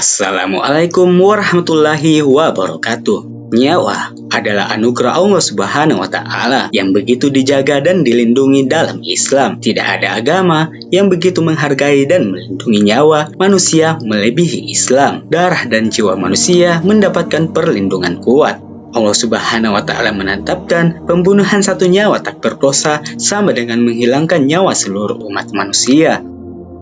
Assalamualaikum warahmatullahi wabarakatuh. Nyawa adalah anugerah Allah Subhanahu wa Ta'ala yang begitu dijaga dan dilindungi dalam Islam. Tidak ada agama yang begitu menghargai dan melindungi nyawa manusia melebihi Islam. Darah dan jiwa manusia mendapatkan perlindungan kuat. Allah Subhanahu wa Ta'ala menetapkan pembunuhan satu nyawa tak berdosa sama dengan menghilangkan nyawa seluruh umat manusia.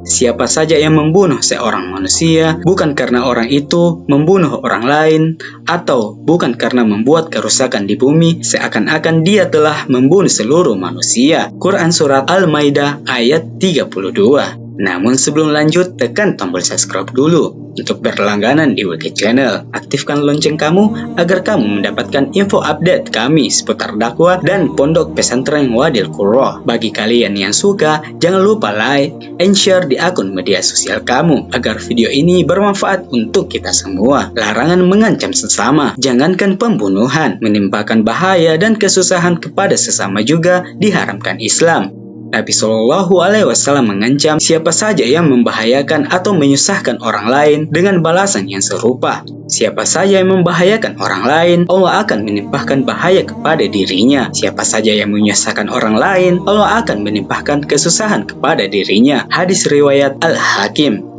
Siapa saja yang membunuh seorang manusia bukan karena orang itu membunuh orang lain atau bukan karena membuat kerusakan di bumi, seakan-akan dia telah membunuh seluruh manusia. Quran Surat Al-Maidah ayat 32. Namun sebelum lanjut, tekan tombol subscribe dulu untuk berlangganan di Wiki Channel. Aktifkan lonceng kamu agar kamu mendapatkan info update kami seputar dakwah dan pondok pesantren Wadil Qurra. Bagi kalian yang suka, jangan lupa like and share di akun media sosial kamu agar video ini bermanfaat untuk kita semua. Larangan mengancam sesama, jangankan pembunuhan, menimpakan bahaya dan kesusahan kepada sesama juga diharamkan Islam. Nabi Shallallahu Alaihi Wasallam mengancam siapa saja yang membahayakan atau menyusahkan orang lain dengan balasan yang serupa. Siapa saja yang membahayakan orang lain, Allah akan menimpahkan bahaya kepada dirinya. Siapa saja yang menyusahkan orang lain, Allah akan menimpahkan kesusahan kepada dirinya. Hadis riwayat Al-Hakim.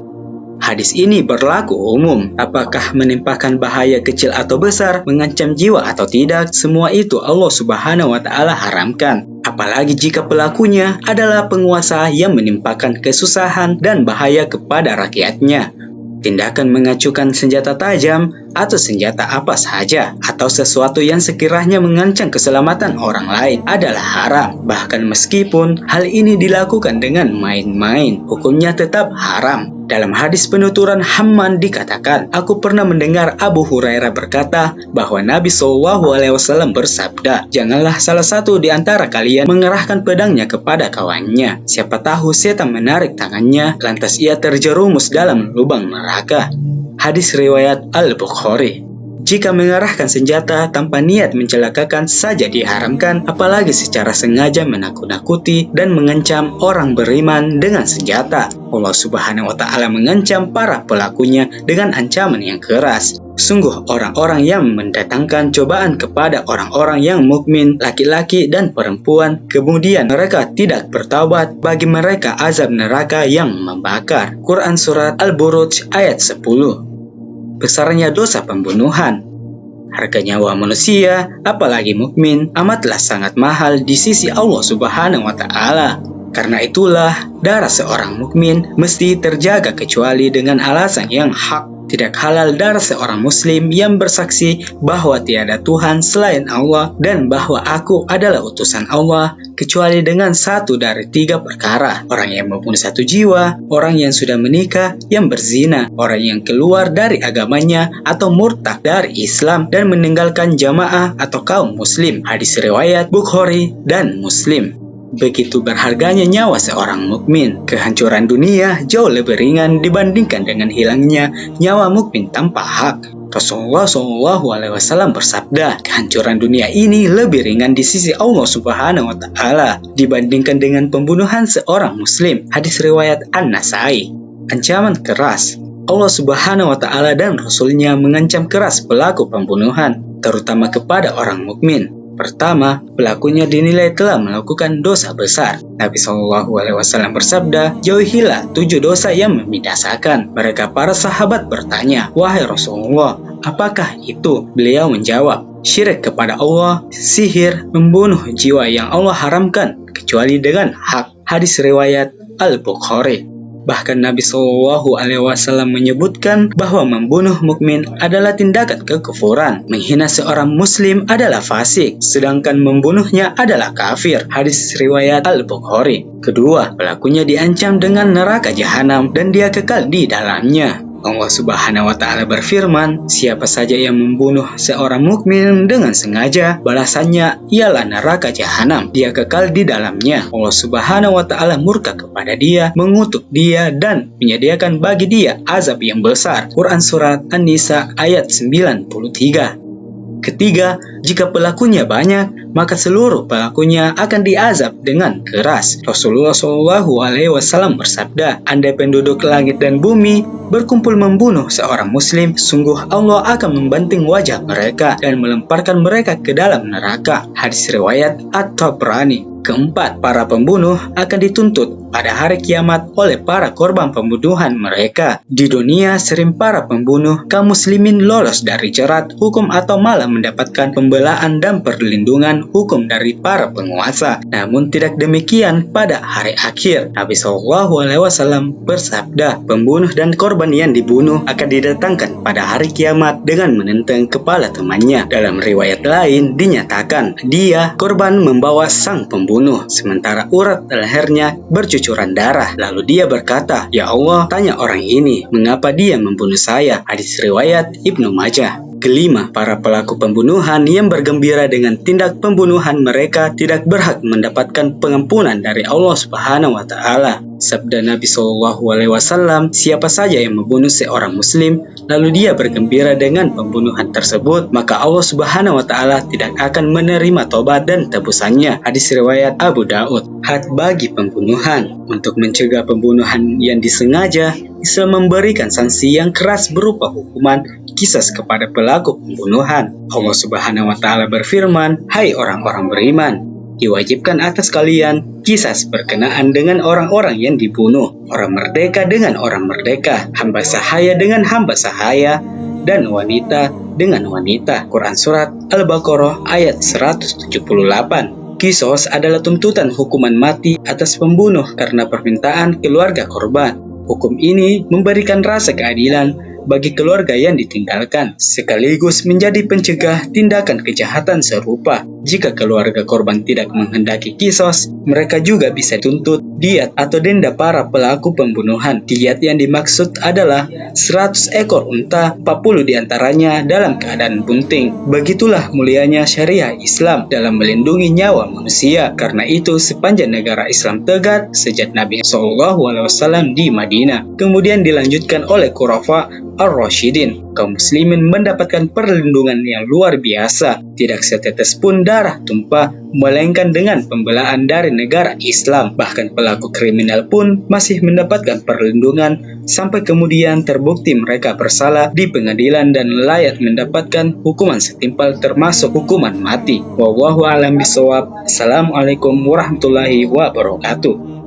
Hadis ini berlaku umum. Apakah menimpahkan bahaya kecil atau besar, mengancam jiwa atau tidak, semua itu Allah Subhanahu wa Ta'ala haramkan. Apalagi jika pelakunya adalah penguasa yang menimpakan kesusahan dan bahaya kepada rakyatnya. Tindakan mengacukan senjata tajam atau senjata apa saja atau sesuatu yang sekiranya mengancam keselamatan orang lain adalah haram. Bahkan meskipun hal ini dilakukan dengan main-main, hukumnya tetap haram. Dalam hadis penuturan Hamman dikatakan, aku pernah mendengar Abu Hurairah berkata bahwa Nabi SAW bersabda, janganlah salah satu di antara kalian mengerahkan pedangnya kepada kawannya. Siapa tahu setan menarik tangannya, lantas ia terjerumus dalam lubang neraka. Hadis riwayat Al-Bukhari. Jika mengarahkan senjata tanpa niat mencelakakan saja diharamkan, apalagi secara sengaja menakut-nakuti dan mengancam orang beriman dengan senjata. Allah Subhanahu wa Ta'ala mengancam para pelakunya dengan ancaman yang keras. Sungguh orang-orang yang mendatangkan cobaan kepada orang-orang yang mukmin, laki-laki dan perempuan, kemudian mereka tidak bertaubat, bagi mereka azab neraka yang membakar. Quran Surat Al-Buruj ayat 10. Besarnya dosa pembunuhan. Harga nyawa manusia, apalagi mukmin, amatlah sangat mahal di sisi Allah Subhanahu wa Ta'ala. Karena itulah, darah seorang mukmin mesti terjaga kecuali dengan alasan yang hak. Tidak halal darah seorang muslim yang bersaksi bahwa tiada Tuhan selain Allah dan bahwa aku adalah utusan Allah, kecuali dengan satu dari tiga perkara. Orang yang membunuh satu jiwa, orang yang sudah menikah, yang berzina, orang yang keluar dari agamanya atau murtad dari Islam dan meninggalkan jamaah atau kaum muslim. Hadis riwayat Bukhari dan Muslim. Begitu berharganya nyawa seorang mukmin. Kehancuran dunia jauh lebih ringan dibandingkan dengan hilangnya nyawa mukmin tanpa hak. Rasulullah SAW bersabda, kehancuran dunia ini lebih ringan di sisi Allah Subhanahu wa Ta'ala dibandingkan dengan pembunuhan seorang muslim. Hadis riwayat An-Nasai. Ancaman keras. Allah Subhanahu wa Ta'ala dan Rasul-Nya mengancam keras pelaku pembunuhan, terutama kepada orang mukmin. Pertama, pelakunya dinilai telah melakukan dosa besar. Nabi SAW bersabda, jauhilah 7 dosa yang membinasakan. Mereka para sahabat bertanya, wahai Rasulullah, apakah itu? Beliau menjawab, syirik kepada Allah, sihir, membunuh jiwa yang Allah haramkan, kecuali dengan hak. Hadis riwayat Al-Bukhari. Bahkan Nabi SAW menyebutkan bahwa membunuh mukmin adalah tindakan kekufuran. Menghina seorang muslim adalah fasik, sedangkan membunuhnya adalah kafir. Hadis riwayat Al-Bukhari. Kedua, pelakunya diancam dengan neraka jahanam dan dia kekal di dalamnya. Allah Subhanahu wa Ta'ala berfirman, siapa saja yang membunuh seorang mukmin dengan sengaja, balasannya ialah neraka jahanam. Dia kekal di dalamnya. Allah Subhanahu wa Ta'ala murka kepada dia, mengutuk dia dan menyediakan bagi dia azab yang besar. Quran Surat An-Nisa ayat 93. Ketiga, jika pelakunya banyak, maka seluruh pelakunya akan diazab dengan keras. Rasulullah SAW bersabda, andai penduduk langit dan bumi berkumpul membunuh seorang muslim, sungguh Allah akan membanting wajah mereka dan melemparkan mereka ke dalam neraka. Hadis riwayat At-Tabrani. Keempat, para pembunuh akan dituntut pada hari kiamat oleh para korban pembunuhan mereka. Di dunia, sering para pembunuh kaum muslimin lolos dari jerat hukum atau malah mendapatkan pembelaan dan perlindungan hukum dari para penguasa. Namun tidak demikian pada hari akhir. Nabi SAW bersabda, pembunuh dan korban yang dibunuh akan didatangkan pada hari kiamat dengan menenteng kepala temannya. Dalam riwayat lain dinyatakan, dia korban membawa sang pembunuh, sementara urat lehernya bercucuran darah. Lalu dia berkata, ya Allah, tanya orang ini, mengapa dia membunuh saya? Hadis riwayat Ibnu Majah. Kelima, para pelaku pembunuhan yang bergembira dengan tindak pembunuhan mereka tidak berhak mendapatkan pengampunan dari Allah Subhanahu wa Ta'ala. Sabda Nabi SAW, siapa saja yang membunuh seorang muslim lalu dia bergembira dengan pembunuhan tersebut, maka Allah Subhanahu wa Ta'ala tidak akan menerima tobat dan tebusannya. Hadis riwayat Abu Daud. Had bagi pembunuhan. Untuk mencegah pembunuhan yang disengaja, Islam memberikan sanksi yang keras berupa hukuman qisas kepada pelaku pembunuhan. Allah Subhanahu wa Ta'ala berfirman, hai orang-orang beriman, diwajibkan atas kalian qisas berkenaan dengan orang-orang yang dibunuh, orang merdeka dengan orang merdeka, hamba sahaya dengan hamba sahaya, dan wanita dengan wanita. Quran Surat Al-Baqarah ayat 178. Qisas adalah tuntutan hukuman mati atas pembunuh karena permintaan keluarga korban. Hukum ini memberikan rasa keadilan bagi keluarga yang ditinggalkan, sekaligus menjadi pencegah tindakan kejahatan serupa. Jika keluarga korban tidak menghendaki qisas, mereka juga bisa tuntut diat atau denda para pelaku pembunuhan. Diat yang dimaksud adalah 100 ekor unta, 40 diantaranya dalam keadaan bunting. Begitulah mulianya syariah Islam dalam melindungi nyawa manusia. Karena itu, sepanjang negara Islam tegak sejak Nabi SAW di Madinah, kemudian dilanjutkan oleh Khulafa Ar-Rasyidin, kaum muslimin mendapatkan perlindungan yang luar biasa. Tidak setetes pun darah tumpah, melainkan dengan pembelaan dari negara Islam. Bahkan pelaku kriminal pun masih mendapatkan perlindungan sampai kemudian terbukti mereka bersalah di pengadilan dan layak mendapatkan hukuman setimpal termasuk hukuman mati. Wallahu a'lam bishawab. Assalamualaikum warahmatullahi wabarakatuh.